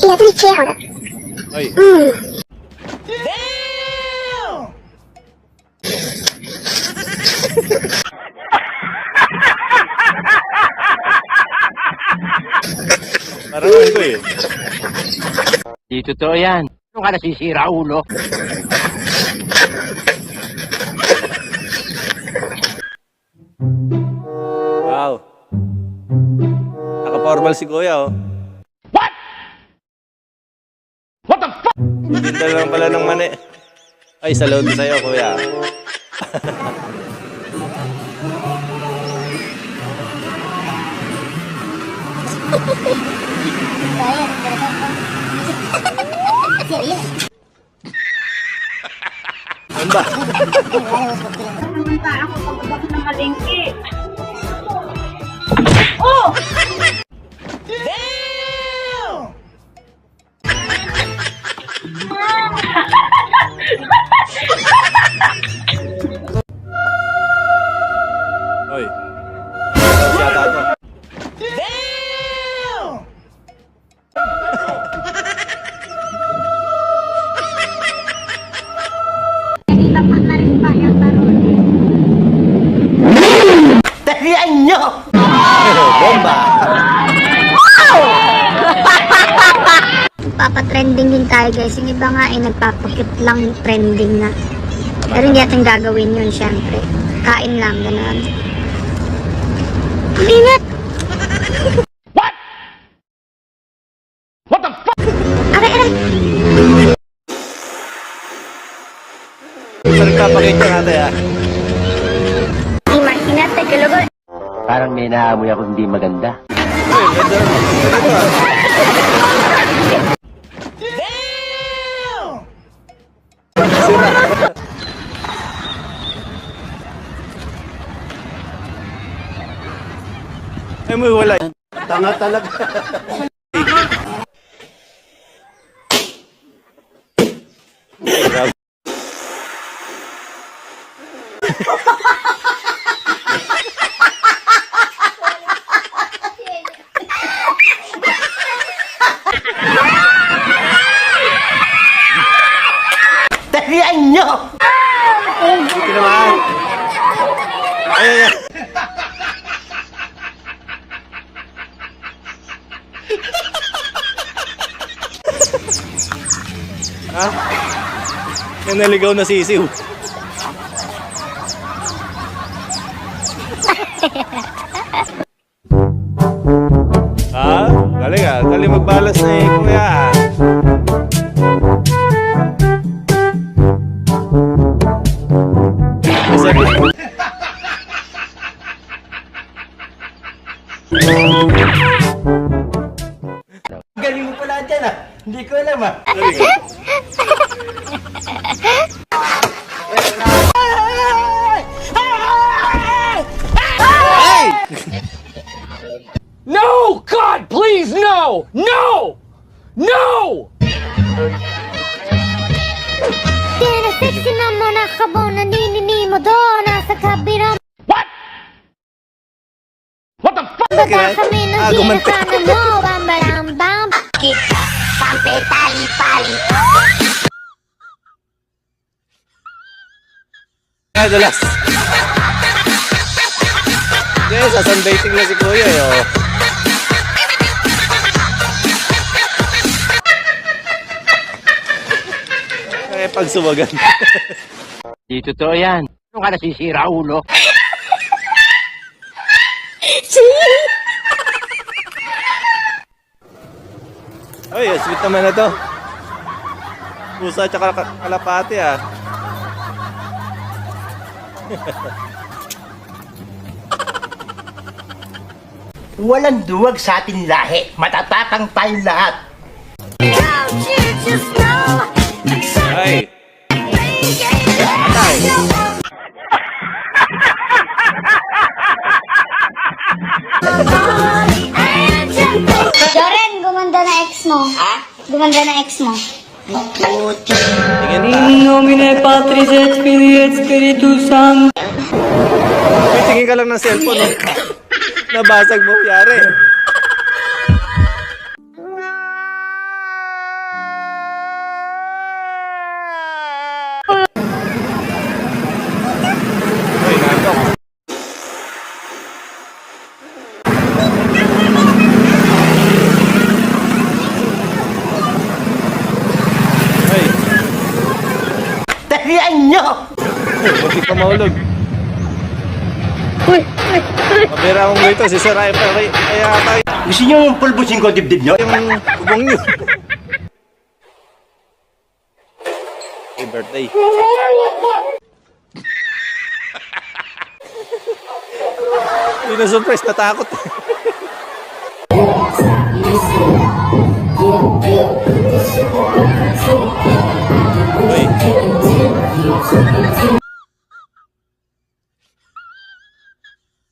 いや、でも切れほら。Ay. うん。Parang ano ko eh. Di totoo yan. Ano ka nasisira, ulo? Wow. Naka-formal si Kuya, oh. What? What the fuck? Tinda lang pala ng mani. Ay, salud sa'yo, Kuya. Ano ba? Pumunta ako pagabak ng malengke. Oh! Oy. Ano siya tato? Tapat na rin pa yung taron. Tarihan nyo! Bomba! Papatrending din tayo guys. Yung iba nga ay nagpapakit lang trending na. Pero hindi natin gagawin yun syempre. Kain lang, gano'n. Ingat! What? What the fuck? Aray, aray! Saan nagpapakita natin, ah? Imaginate que luego... Parang may naamoy ako hindi maganda. Uy, ganda. Ganda, ah. Sira. Ay, may wala. Tanga talaga. Tarihan nyo! Ito naman. Ay, ay, ay. Ha? Yung naligaw na sisiw. Ha? Galing ah. Galing magbalas na eh, kuya. Sabi- Galing mo pala dyan ah. Hindi ko alam ah. Galing ah. No! God, please, no! No! No! Sexy na mo na kabaw na ninini mo doon nasa kabirang What? What the fuck? bata kami ng gumante. ginakana mo bam bam bam kita pampe tali pali Ay, dalas. Yes, sasundating na si Kuya, yo. Ay, pagsuwagan. Di totoo yan. Ano ka nasisira, ulo? Ay, sweet naman na to. Pusa at kalapati, ah. Walang duwag sa ating lahi. Matatapang tayong lahat. Ay. Atay. Joren, gumanda na ex mo. Ha? Gumanda na ex mo. Tingin ta. Nomine Patris et Filii et Spiritus Sancti. May tingin ka lang ng cellphone, oh. Nabasag mo, yari. Dalian nyo! Hindi pa mahulog. Mabira akong rito, si Sir Ryan pa. Kaya tayo Gusto nyo pulbusin ko dibdib nyo? yung bubong nyo. Happy birthday. Hindi na surprise, natakot. Uy.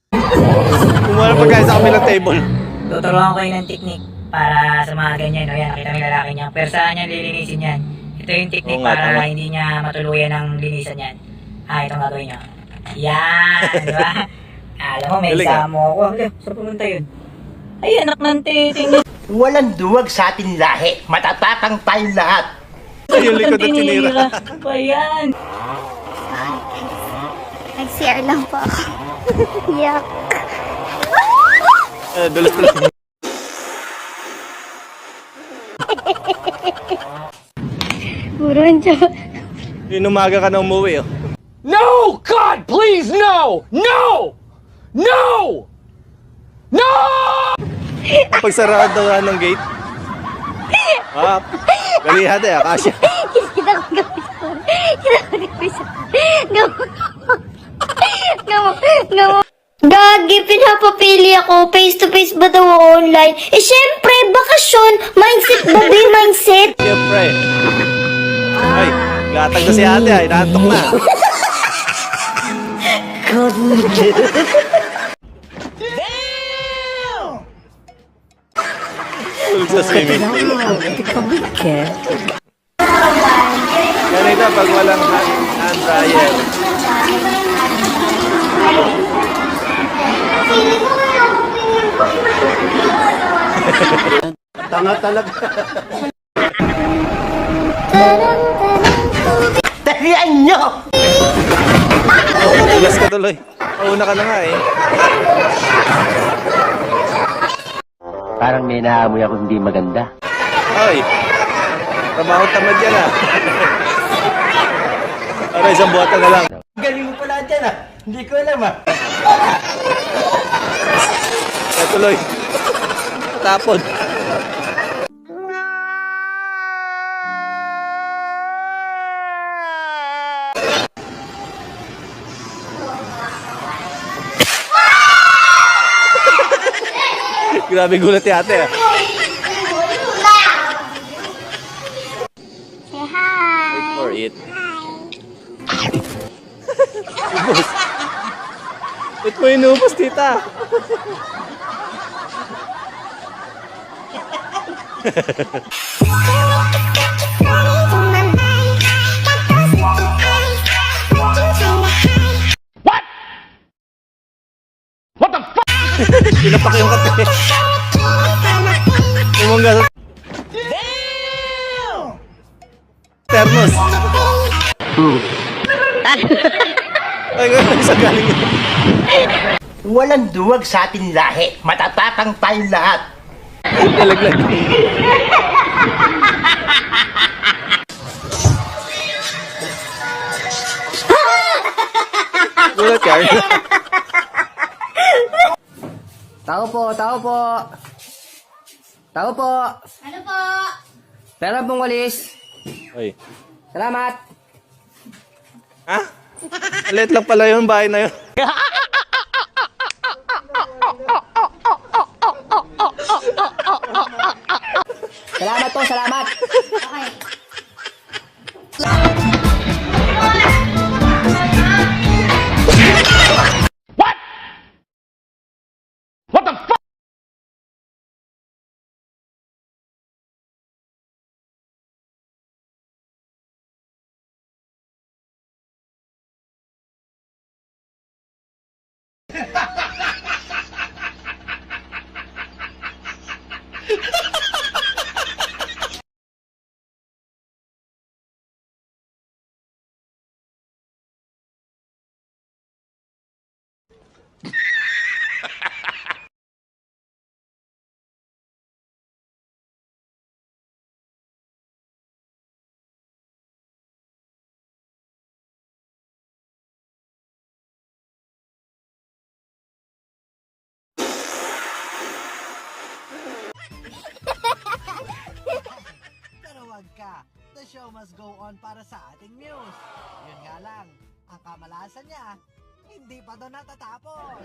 Kumuha ng pagkain sa kabilang table. Tuturuan ko kayo ng technique para sa mga ganyan. O yan, nakita mo yung lalaki niya. Pero saan niya lilinisin yan? Ito yung technique Oo nga, para tama. hindi niya matuluyan ng linisan yan. Itong gagawin niyo. Yan, di ba? Alam mo, may Galing, ah. isama ako. Hala, saan pumunta yun? Ay, anak ng titing. Walang duwag sa ating lahi. Matatapang tayong lahat. Ay, yung likod at tinira. Ano ba yan? Nag-CR lang po ako. Yuck. Dulas-dulas. Puro ang joke. Yung umaga ka na umuwi, oh. No! God, please, no! No! No! No! Pag sarado daw ng gate. Ah, galihan eh, akasya. Kita ko gawin sa Kita ko gawin sa Gamo. Gamo. Gamo. Gagi, pinapapili ako. Face to face ba daw o online? Eh, syempre, bakasyon. Mindset ba ba yung mindset? Siyempre. Ay, gatag na si ate, ay, naantok na. Tulog sa swimming pool. Ganito pag walang hand dryer. Tanga talaga. Dalian nyo! Tulas ka tuloy. Pauna ka na nga eh. Parang may naamoy ako hindi maganda. Ay, trabaho tamad yan ah. Para isang buwata na lang. Galing mo pala dyan ah. Hindi ko alam ah. Kaya tuloy. Tapon. Grabe gulat ni ate ah. Say hi. Wait for it. Ubus. Ba't mo inubos, tita? What the fuck? Pinapak yung kape. Umangga sa... Thermos. Ay, sa galing yun. Walang duwag sa ating lahi. Matatapang tayong lahat. Nalaglag. Gulat ka. Tao po, tao po. Tao po. Ano po? Pera pong walis. Ay. Salamat. Ha? Maliit lang pala yung bahay na yun. Salamat po, salamat. Okay. show must go on para sa ating Muse. Yun nga lang, ang kamalasan niya, hindi pa daw natatapos.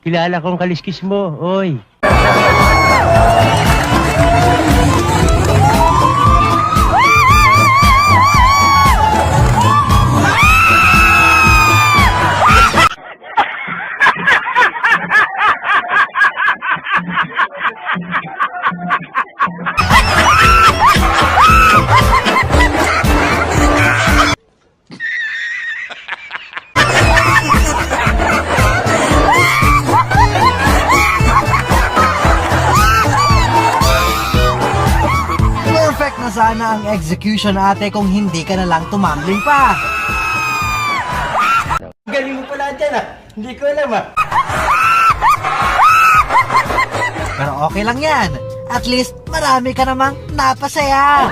Kilala kong kaliskis mo, oy. Perfect na sana ang execution ate kung hindi ka na lang tumambling pa. Galing mo pala dyan ah. Hindi ko alam ah. Pero okay lang yan. At least marami ka namang napasaya.